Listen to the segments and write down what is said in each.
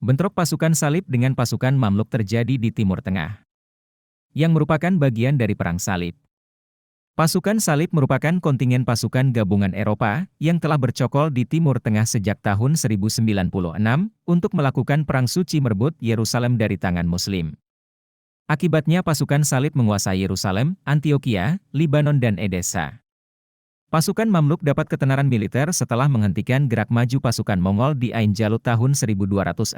Bentrok pasukan Salib dengan pasukan Mamluk terjadi di Timur Tengah, yang merupakan bagian dari Perang Salib. Pasukan Salib merupakan kontingen pasukan gabungan Eropa yang telah bercokol di Timur Tengah sejak tahun 1096 untuk melakukan perang suci merebut Yerusalem dari tangan Muslim. Akibatnya pasukan Salib menguasai Yerusalem, Antioquia, Libanon dan Edessa. Pasukan Mamluk dapat ketenaran militer setelah menghentikan gerak maju pasukan Mongol di Ain Jalut tahun 1260.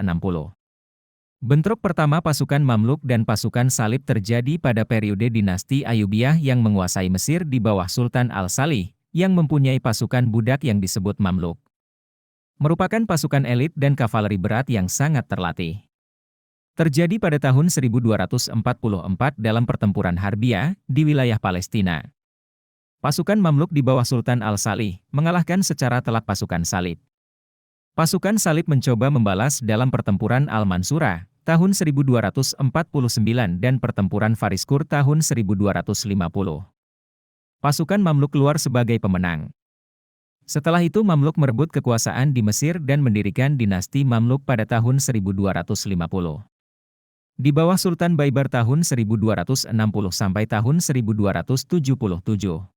Bentrok pertama pasukan Mamluk dan pasukan Salib terjadi pada periode dinasti Ayyubiyah yang menguasai Mesir di bawah Sultan Al-Salih, yang mempunyai pasukan budak yang disebut Mamluk. Merupakan pasukan elit dan kavaleri berat yang sangat terlatih. Terjadi pada tahun 1244 dalam pertempuran Harbiyah di wilayah Palestina. Pasukan Mamluk di bawah Sultan Al-Salih mengalahkan secara telak pasukan Salib. Pasukan Salib mencoba membalas dalam pertempuran Al-Mansurah tahun 1249 dan pertempuran Fariskur tahun 1250. Pasukan Mamluk keluar sebagai pemenang. Setelah itu Mamluk merebut kekuasaan di Mesir dan mendirikan dinasti Mamluk pada tahun 1250. Di bawah Sultan Baibar tahun 1260 sampai tahun 1277.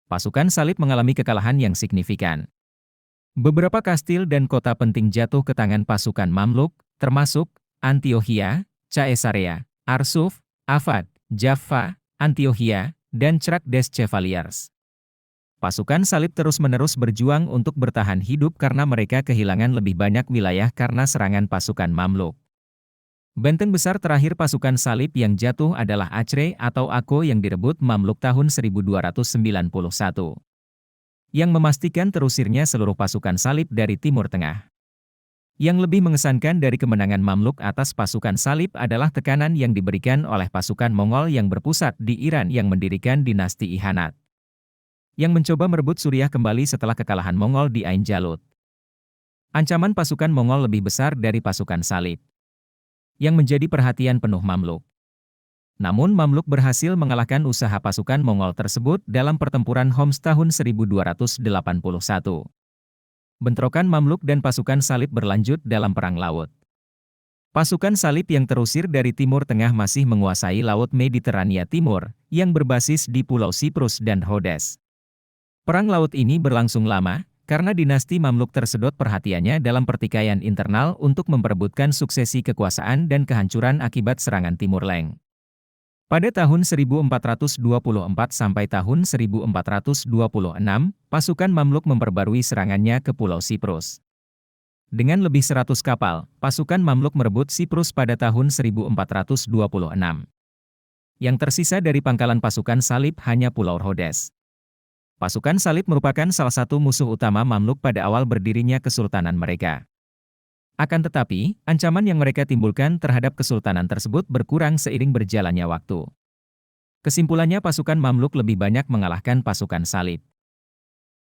Pasukan Salib mengalami kekalahan yang signifikan. Beberapa kastil dan kota penting jatuh ke tangan pasukan Mamluk, termasuk Antioquia, Caesarea, Arsuf, Avad, Jaffa, Antioquia, dan Chrak des Chevaliers. Pasukan Salib terus-menerus berjuang untuk bertahan hidup karena mereka kehilangan lebih banyak wilayah karena serangan pasukan Mamluk. Benteng besar terakhir pasukan Salib yang jatuh adalah Acre atau Akko yang direbut Mamluk tahun 1291. Yang memastikan terusirnya seluruh pasukan Salib dari Timur Tengah. Yang lebih mengesankan dari kemenangan Mamluk atas pasukan Salib adalah tekanan yang diberikan oleh pasukan Mongol yang berpusat di Iran yang mendirikan dinasti Ihanat. Yang mencoba merebut Suriah kembali setelah kekalahan Mongol di Ain Jalut. Ancaman pasukan Mongol lebih besar dari pasukan Salib. Yang menjadi perhatian penuh Mamluk. Namun Mamluk berhasil mengalahkan usaha pasukan Mongol tersebut dalam pertempuran Homs tahun 1281. Bentrokan Mamluk dan pasukan Salib berlanjut dalam Perang Laut. Pasukan Salib yang terusir dari Timur Tengah masih menguasai Laut Mediterania Timur, yang berbasis di Pulau Siprus dan Rhodes. Perang Laut ini berlangsung lama, karena dinasti Mamluk tersedot perhatiannya dalam pertikaian internal untuk memperebutkan suksesi kekuasaan dan kehancuran akibat serangan Timur Leng. Pada tahun 1424 sampai tahun 1426, pasukan Mamluk memperbarui serangannya ke Pulau Siprus. Dengan lebih 100 kapal, pasukan Mamluk merebut Siprus pada tahun 1426. Yang tersisa dari pangkalan pasukan Salib hanya Pulau Rhodes. Pasukan Salib merupakan salah satu musuh utama Mamluk pada awal berdirinya kesultanan mereka. Akan tetapi, ancaman yang mereka timbulkan terhadap kesultanan tersebut berkurang seiring berjalannya waktu. Kesimpulannya pasukan Mamluk lebih banyak mengalahkan pasukan Salib.